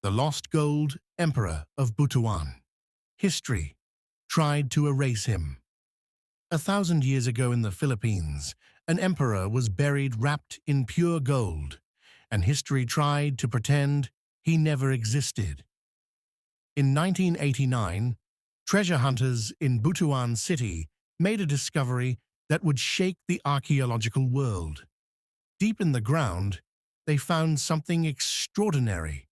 The lost Gold Emperor of Butuan. History tried to erase him. 1,000 years ago in the Philippines, an emperor was buried wrapped in pure gold, and history tried to pretend he never existed. In 1989, treasure hunters in Butuan City made a discovery that would shake the archaeological world. Deep in the ground, they found something extraordinary: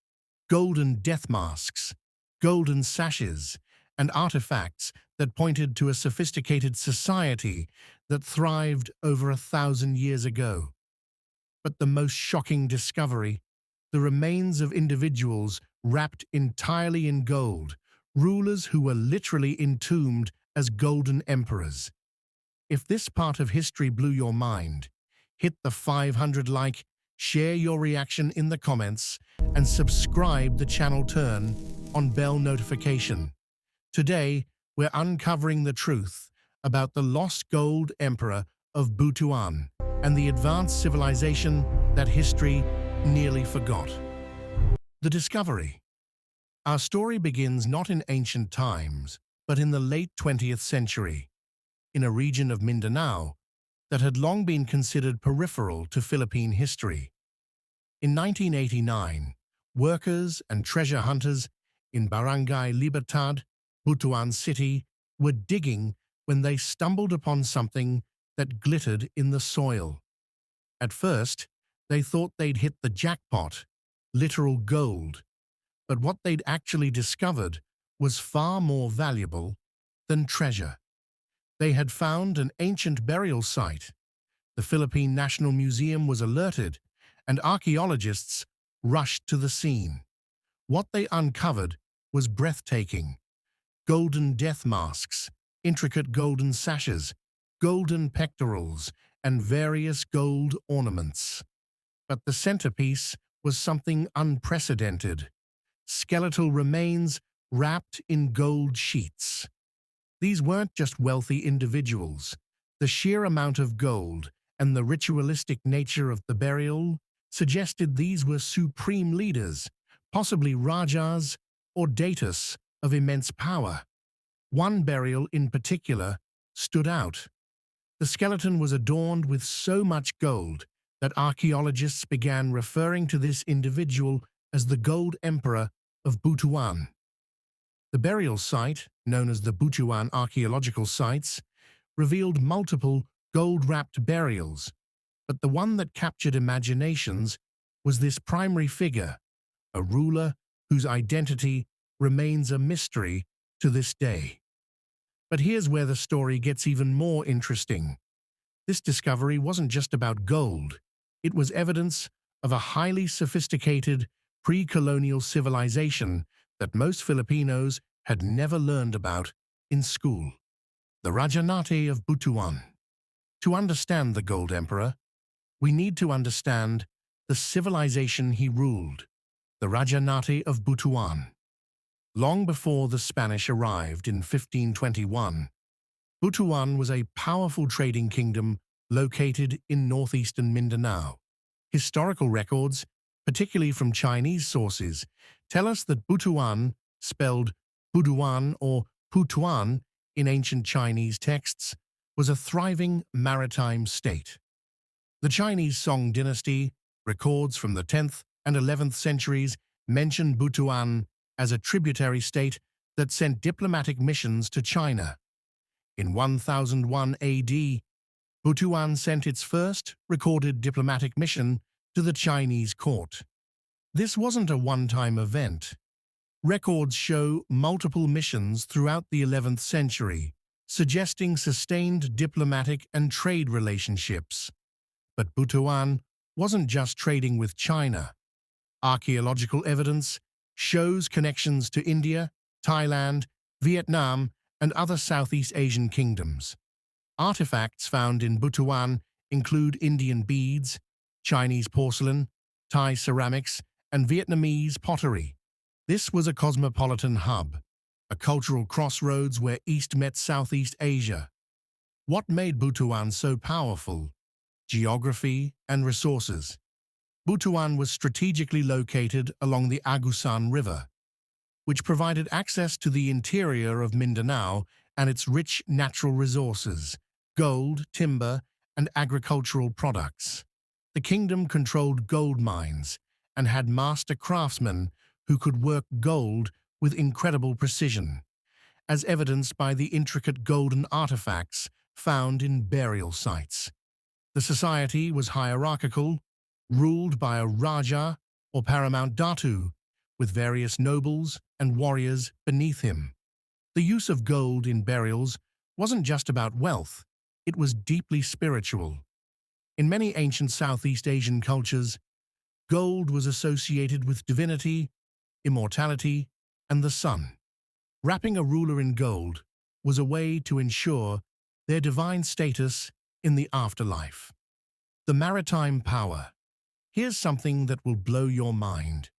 golden death masks, golden sashes, and artifacts that pointed to a sophisticated society that thrived over 1,000 years ago. But the most shocking discovery: the remains of individuals wrapped entirely in gold, rulers who were literally entombed as golden emperors. If this part of history blew your mind, hit the 500 like, share your reaction in the comments, and subscribe the channel, turn on bell notification. Today, we're uncovering the truth about the lost gold emperor of Butuan and the advanced civilization that history nearly forgot. The discovery. Our story begins not in ancient times, but in the late 20th century, in a region of Mindanao that had long been considered peripheral to Philippine history. In 1989, workers and treasure hunters in Barangay Libertad, Butuan City, were digging when they stumbled upon something that glittered in the soil. At first, they thought they'd hit the jackpot, literal gold, but what they'd actually discovered was far more valuable than treasure. They had found an ancient burial site. The Philippine National Museum was alerted, and archaeologists rushed to the scene. What they uncovered was breathtaking: golden death masks, intricate golden sashes, golden pectorals, and various gold ornaments. But the centerpiece was something unprecedented: skeletal remains wrapped in gold sheets. These weren't just wealthy individuals. The sheer amount of gold and the ritualistic nature of the burial suggested these were supreme leaders, possibly rajas or datus of immense power. One burial in particular stood out. The skeleton was adorned with so much gold that archaeologists began referring to this individual as the Gold Emperor of Butuan. The burial site, known as the Butuan Archaeological Sites, revealed multiple gold-wrapped burials, but the one that captured imaginations was this primary figure, a ruler whose identity remains a mystery to this day. But here's where the story gets even more interesting. This discovery wasn't just about gold. It was evidence of a highly sophisticated pre-colonial civilization that most Filipinos had never learned about in school. The Rajanate of Butuan. To understand the Gold Emperor, we need to understand the civilization he ruled, the Rajanate of Butuan. Long before the Spanish arrived in 1521, Butuan was a powerful trading kingdom located in northeastern Mindanao. Historical records, particularly from Chinese sources, tell us that Butuan, spelled Butuan or Putuan in ancient Chinese texts, was a thriving maritime state. The Chinese Song dynasty records from the 10th and 11th centuries mention Butuan as a tributary state that sent diplomatic missions to China. In 1001 AD, Butuan sent its first recorded diplomatic mission to the Chinese court. This wasn't a one-time event. Records show multiple missions throughout the 11th century, suggesting sustained diplomatic and trade relationships. But Butuan wasn't just trading with China. Archaeological evidence shows connections to India, Thailand, Vietnam, and other Southeast Asian kingdoms. Artifacts found in Butuan include Indian beads, Chinese porcelain, Thai ceramics, and Vietnamese pottery. This was a cosmopolitan hub, a cultural crossroads where East met Southeast Asia. What made Butuan so powerful? Geography and resources. Butuan was strategically located along the Agusan River, which provided access to the interior of Mindanao and its rich natural resources, gold, timber, and agricultural products. The kingdom controlled gold mines and had master craftsmen who could work gold with incredible precision, as evidenced by the intricate golden artifacts found in burial sites. The society was hierarchical, ruled by a Raja or paramount Datu, with various nobles and warriors beneath him. The use of gold in burials wasn't just about wealth, it was deeply spiritual. In many ancient Southeast Asian cultures, gold was associated with divinity, immortality, and the sun. Wrapping a ruler in gold was a way to ensure their divine status in the afterlife. The maritime power. Here's something that will blow your mind.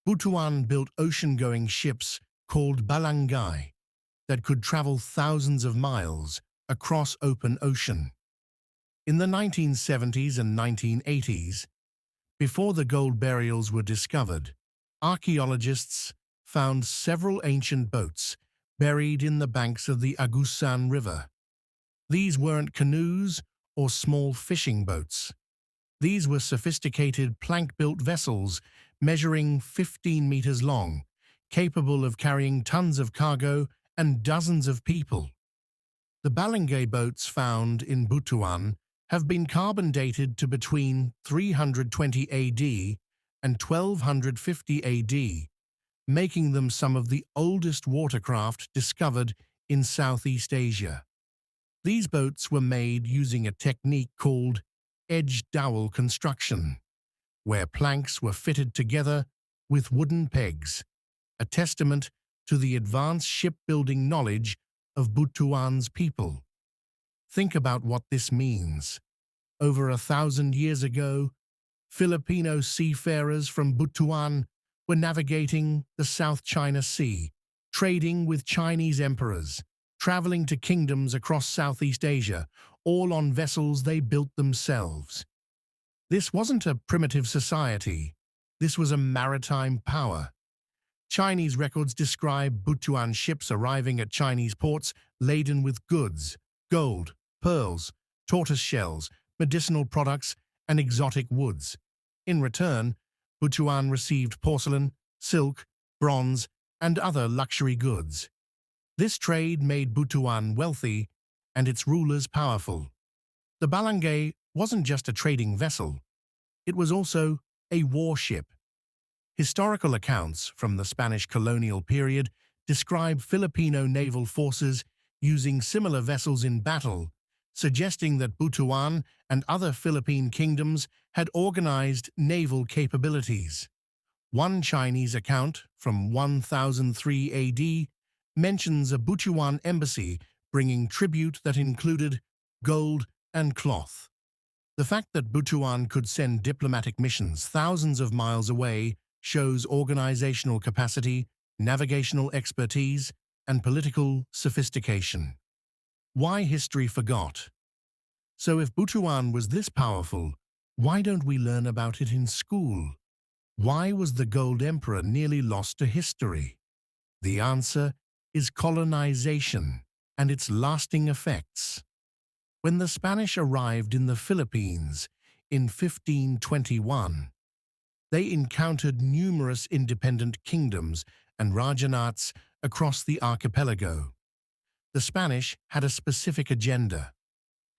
Butuan built ocean-going ships called Balangay that could travel thousands of miles across open ocean. In the 1970s and 1980s, before the gold burials were discovered, archaeologists found several ancient boats buried in the banks of the Agusan River. These weren't canoes or small fishing boats. These were sophisticated plank-built vessels measuring 15 meters long, capable of carrying tons of cargo and dozens of people. The Balangay boats found in Butuan have been carbon dated to between 320 AD and 1250 AD, making them some of the oldest watercraft discovered in Southeast Asia. These boats were made using a technique called edge dowel construction, where planks were fitted together with wooden pegs, a testament to the advanced shipbuilding knowledge of Butuan's people. Think about what this means. Over 1,000 years ago, Filipino seafarers from Butuan were navigating the South China Sea, trading with Chinese emperors, traveling to kingdoms across Southeast Asia, all on vessels they built themselves. This wasn't a primitive society. This was a maritime power. Chinese records describe Butuan ships arriving at Chinese ports laden with goods, gold, pearls, tortoise shells, medicinal products, and exotic woods. In return, Butuan received porcelain, silk, bronze, and other luxury goods. This trade made Butuan wealthy and its rulers powerful. The Balangay wasn't just a trading vessel, it was also a warship. Historical accounts from the Spanish colonial period describe Filipino naval forces using similar vessels in battle, suggesting that Butuan and other Philippine kingdoms had organized naval capabilities. One Chinese account from 1003 AD mentions a Butuan embassy bringing tribute that included gold and cloth. The fact that Butuan could send diplomatic missions thousands of miles away shows organizational capacity, navigational expertise, and political sophistication. Why history forgot? So if Butuan was this powerful, why don't we learn about it in school? Why was the Gold Emperor nearly lost to history? The answer is colonization and its lasting effects. When the Spanish arrived in the Philippines in 1521, they encountered numerous independent kingdoms and rajanates across the archipelago. The Spanish had a specific agenda: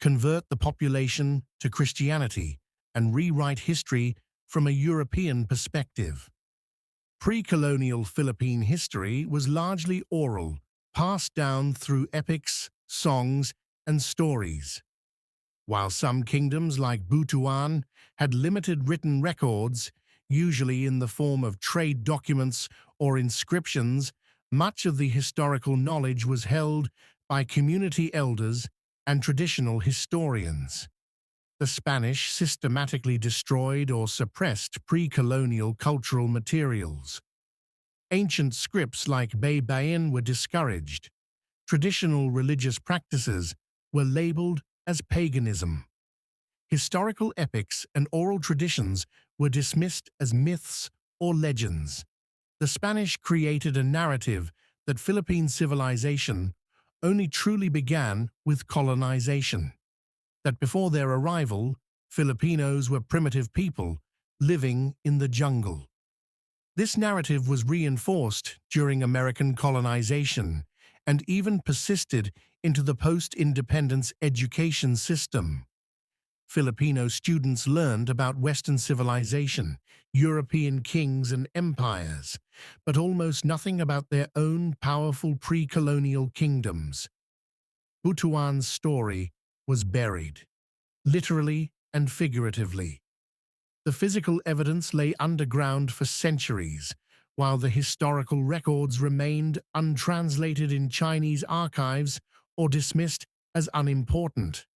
convert the population to Christianity and rewrite history from a European perspective. Pre-colonial Philippine history was largely oral, passed down through epics, songs, and stories. While some kingdoms like Butuan had limited written records, usually in the form of trade documents or inscriptions, much of the historical knowledge was held by community elders and traditional historians. The Spanish systematically destroyed or suppressed pre-colonial cultural materials. Ancient scripts like Baybayin were discouraged. Traditional religious practices were labeled as paganism. Historical epics and oral traditions were dismissed as myths or legends. The Spanish created a narrative that Philippine civilization only truly began with colonization, that before their arrival, Filipinos were primitive people living in the jungle. This narrative was reinforced during American colonization and even persisted into the post-independence education system. Filipino students learned about Western civilization, European kings and empires, but almost nothing about their own powerful pre-colonial kingdoms. Butuan's story was buried, literally and figuratively. The physical evidence lay underground for centuries, while the historical records remained untranslated in Chinese archives or dismissed as unimportant.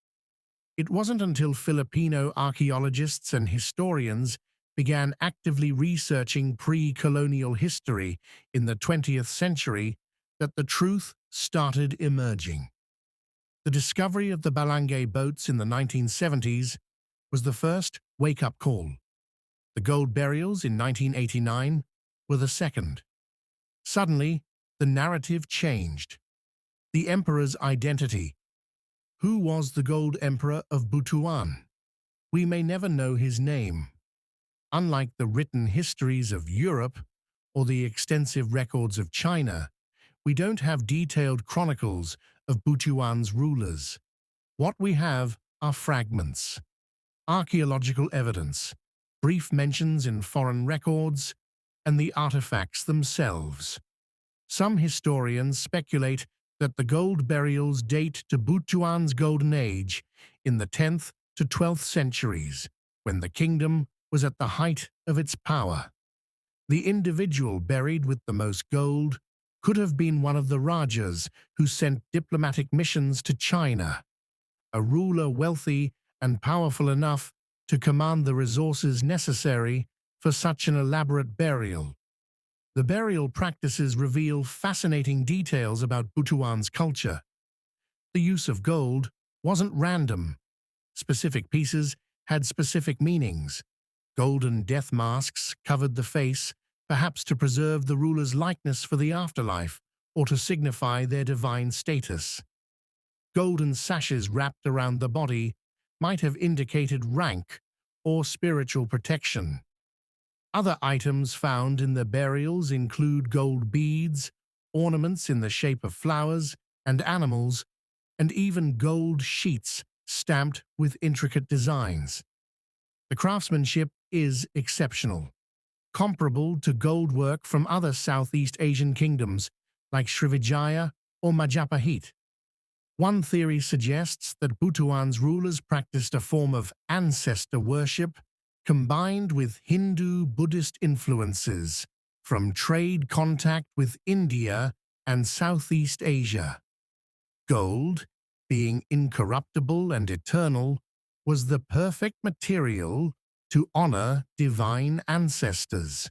It wasn't until Filipino archaeologists and historians began actively researching pre-colonial history in the 20th century that the truth started emerging. The discovery of the Balangay boats in the 1970s was the first wake-up call. The gold burials in 1989 were the second. Suddenly, the narrative changed. The emperor's identity. Who was the Gold Emperor of Butuan? We may never know his name. Unlike the written histories of Europe or the extensive records of China, we don't have detailed chronicles of Butuan's rulers. What we have are fragments, archaeological evidence, brief mentions in foreign records, and the artifacts themselves. Some historians speculate that the gold burials date to Butuan's golden age in the 10th to 12th centuries, when the kingdom was at the height of its power. The individual buried with the most gold could have been one of the Rajas who sent diplomatic missions to China, a ruler wealthy and powerful enough to command the resources necessary for such an elaborate burial. The burial practices reveal fascinating details about Butuan's culture. The use of gold wasn't random. Specific pieces had specific meanings. Golden death masks covered the face, perhaps to preserve the ruler's likeness for the afterlife or to signify their divine status. Golden sashes wrapped around the body might have indicated rank or spiritual protection. Other items found in the burials include gold beads, ornaments in the shape of flowers and animals, and even gold sheets stamped with intricate designs. The craftsmanship is exceptional, comparable to gold work from other Southeast Asian kingdoms like Srivijaya or Majapahit. One theory suggests that Butuan's rulers practiced a form of ancestor worship combined with Hindu-Buddhist influences from trade contact with India and Southeast Asia. Gold, being incorruptible and eternal, was the perfect material to honor divine ancestors.